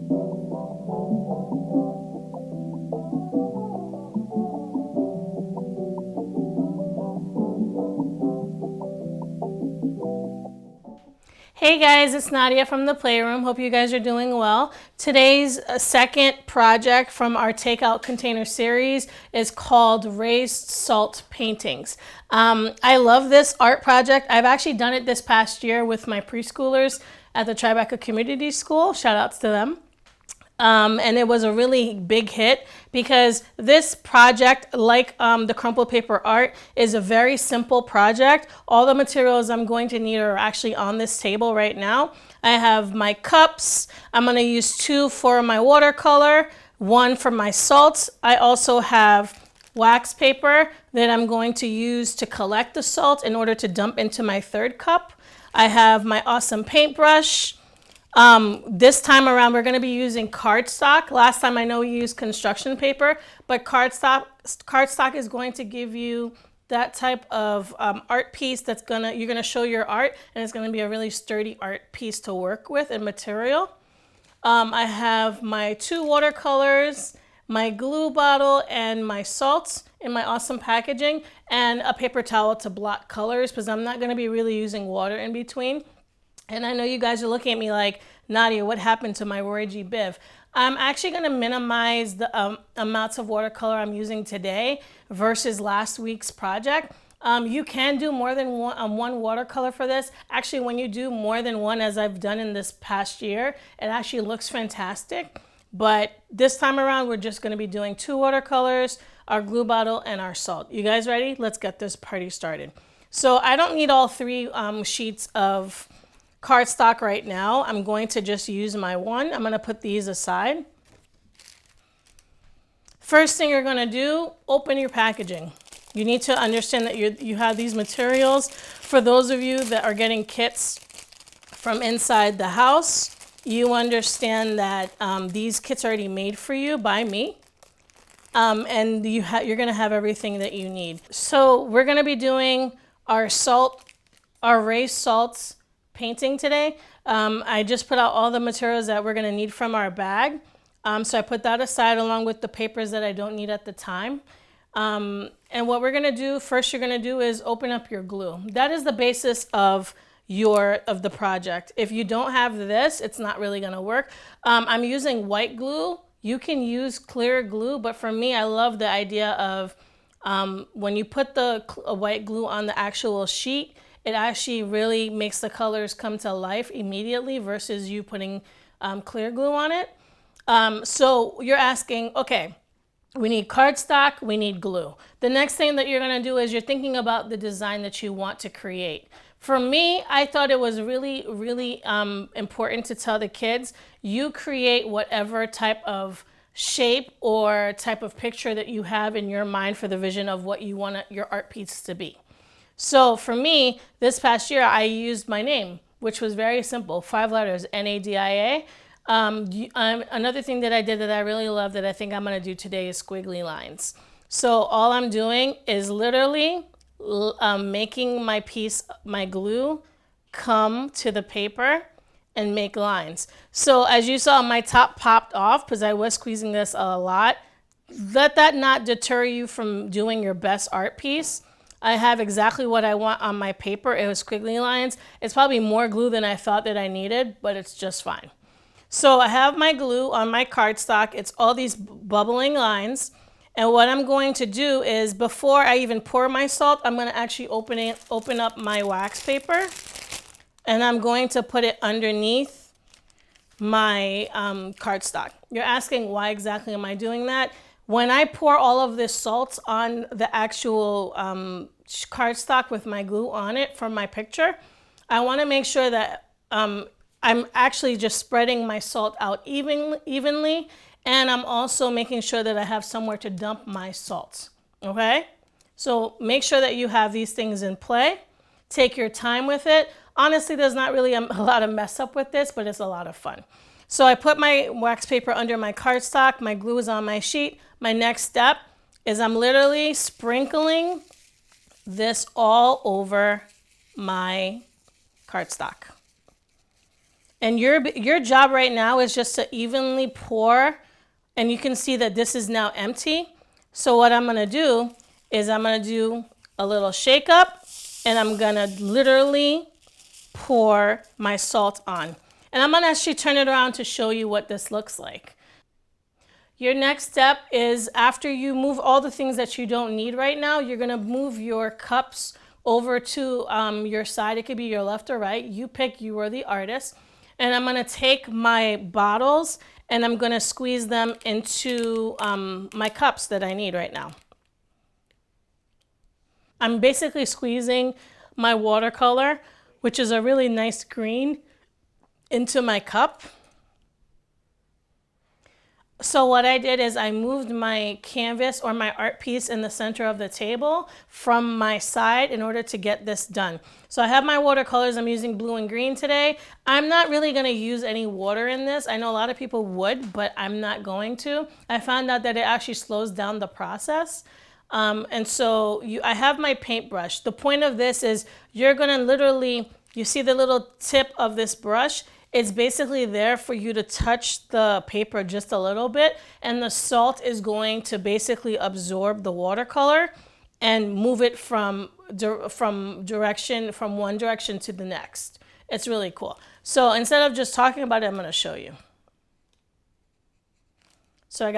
Hey guys, it's Nadia from the Playroom. Hope you guys are doing well. Today's second project from our Takeout Container series is called Raised Salt Paintings. I love this art project. I've actually done it this past year with my preschoolers at the Tribeca Community School. Shout outs to them. And it was a really big hit because this project, like the crumple paper art, is a very simple project. All the materials I'm going to need are actually on this table right now. I have my cups. I'm going to use 2 for my watercolor, 1 for my salts. I also have wax paper that I'm going to use to collect the salt in order to dump into my 3rd cup. I have my awesome paintbrush. This time around, we're going to be using cardstock. Last time I know we used construction paper, but cardstock is going to give you that type of art piece that's you're gonna show your art, and it's gonna be a really sturdy art piece to work with and material. I have my 2 watercolors, my glue bottle, and my salts in my awesome packaging, and a paper towel to block colors because I'm not gonna be really using water in between. And I know you guys are looking at me like, Nadia, what happened to my Roy G. Biv? I'm actually going to minimize the amounts of watercolor I'm using today versus last week's project. You can do more than one watercolor for this. Actually, when you do more than one, as I've done in this past year, it actually looks fantastic. But this time around, we're just going to be doing 2 watercolors, our glue bottle, and our salt. You guys ready? Let's get this party started. So I don't need all 3 sheets of cardstock right now. I'm going to just use my 1. I'm going to put these aside. First thing you're going to do, open your packaging. You need to understand that you have these materials. For those of you that are getting kits from inside the house, you understand that these kits are already made for you by me. And you're going to have everything that you need. So we're going to be doing our raised salts painting today. I just put out all the materials that we're going to need from our bag. So I put that aside along with the papers that I don't need at the time. And what we're going to do first, you're going to do is open up your glue. That is the basis of the project. If you don't have this, it's not really going to work. I'm using white glue. You can use clear glue, but for me, I love the idea of when you put the white glue on the actual sheet, it actually really makes the colors come to life immediately versus you putting clear glue on it. So you're asking, okay, we need cardstock, we need glue. The next thing that you're gonna do is you're thinking about the design that you want to create. For me, I thought it was really, really important to tell the kids, you create whatever type of shape or type of picture that you have in your mind for the vision of what you want your art piece to be. So for me, this past year, I used my name, which was very simple, 5 letters, Nadia. Another thing that I did that I really love that I think I'm going to do today is squiggly lines. So all I'm doing is literally making my glue come to the paper and make lines. So as you saw, my top popped off because I was squeezing this a lot. Let that not deter you from doing your best art piece. I have exactly what I want on my paper. It was squiggly lines. It's probably more glue than I thought that I needed, but it's just fine. So I have my glue on my cardstock. It's all these bubbling lines. And what I'm going to do is before I even pour my salt, I'm going to actually open up my wax paper. And I'm going to put it underneath my cardstock. You're asking why exactly am I doing that? When I pour all of this salt on the actual cardstock with my glue on it for my picture, I want to make sure that I'm actually just spreading my salt out evenly, and I'm also making sure that I have somewhere to dump my salt, okay? So make sure that you have these things in play. Take your time with it. Honestly, there's not really a lot of mess up with this, but it's a lot of fun. So I put my wax paper under my cardstock, my glue is on my sheet. My next step is I'm literally sprinkling this all over my cardstock. And your job right now is just to evenly pour, and you can see that this is now empty. So what I'm gonna do is I'm gonna do a little shake up, and I'm gonna literally pour my salt on. And I'm gonna actually turn it around to show you what this looks like. Your next step is, after you move all the things that you don't need right now, you're gonna move your cups over to your side. It could be your left or right. You pick, you are the artist. And I'm gonna take my bottles and I'm gonna squeeze them into my cups that I need right now. I'm basically squeezing my watercolor, which is a really nice green, into my cup. So what I did is I moved my canvas or my art piece in the center of the table from my side in order to get this done. So I have my watercolors. I'm using blue and green today. I'm not really going to use any water in this. I know a lot of people would, but I'm not going to. I found out that it actually slows down the process. And so I have my paintbrush. The point of this is you're going to literally, you see the little tip of this brush? It's basically there for you to touch the paper just a little bit, and the salt is going to basically absorb the watercolor and move it from one direction to the next. It's really cool. So instead of just talking about it, I'm going to show you. So I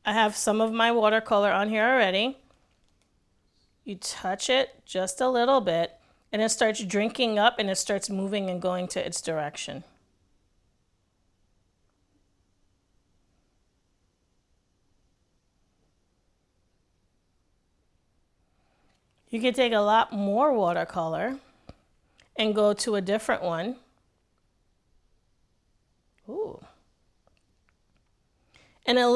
have some of my watercolor on here already. You touch it just a little bit, and it starts drinking up and it starts moving and going to its direction. You can take a lot more watercolor and go to a different one. Ooh. And it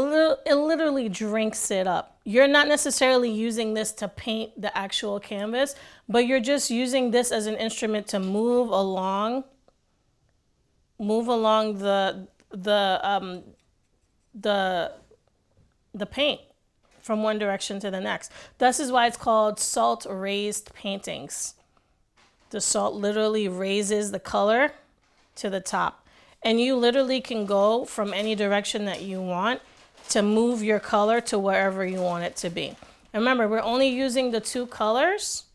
literally drinks it up. You're not necessarily using this to paint the actual canvas, but you're just using this as an instrument to move along the paint from one direction to the next. This is why it's called salt raised paintings. The salt literally raises the color to the top. And you literally can go from any direction that you want to move your color to wherever you want it to be. And remember, we're only using the two colors.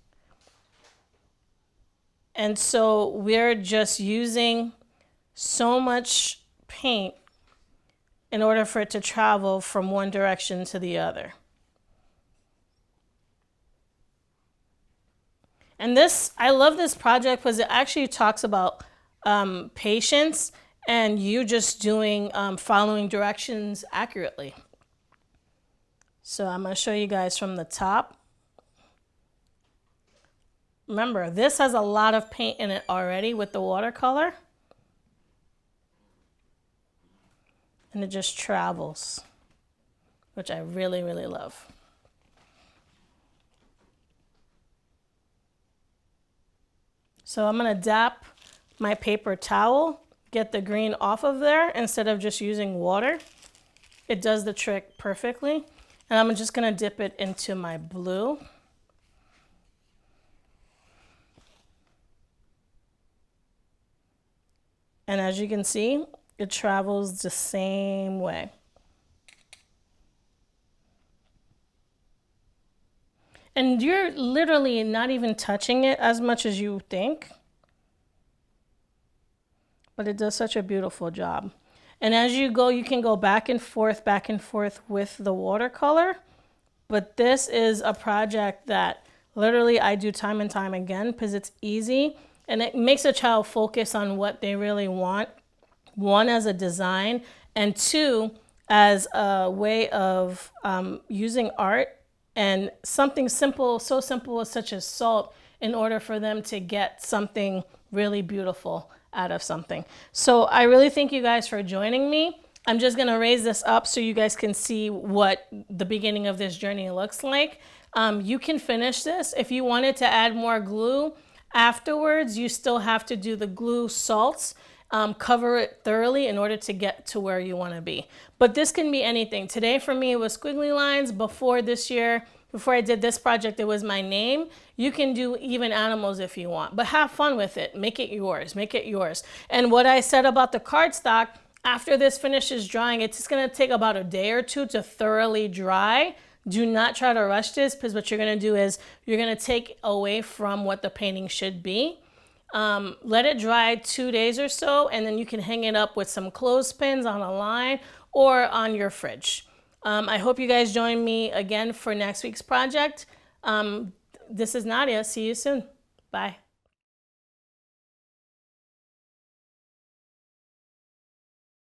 And so we're just using so much paint in order for it to travel from one direction to the other. And I love this project because it actually talks about patience and you just following directions accurately. So I'm going to show you guys from the top. Remember, this has a lot of paint in it already with the watercolor. And it just travels, which I really, really love. So I'm going to dap my paper towel, get the green off of there instead of just using water. It does the trick perfectly. And I'm just going to dip it into my blue. And as you can see, it travels the same way. And you're literally not even touching it as much as you think. But it does such a beautiful job. And as you go, you can go back and forth with the watercolor. But this is a project that literally I do time and time again because it's easy. And it makes a child focus on what they really want. One, as a design, and two, as a way of using art and something simple, so simple such as salt, in order for them to get something really beautiful out of something. So I really thank you guys for joining me. I'm just gonna raise this up so you guys can see what the beginning of this journey looks like. You can finish this. If you wanted to add more glue afterwards, you still have to do the glue salts. Cover it thoroughly in order to get to where you want to be. But this can be anything. Today for me it was squiggly lines. Before this year before I did this project, it was my name. You can do even animals if you want, but have fun with it. Make it yours, make it yours. And what I said about the cardstock, after this finishes drying, it's just gonna take about a day or two to thoroughly dry. Do not try to rush this, because what you're gonna do is you're gonna take away from what the painting should be. Let it dry 2 days or so, and then you can hang it up with some clothespins on a line or on your fridge. I hope you guys join me again for next week's project. This is Nadia. See you soon. Bye.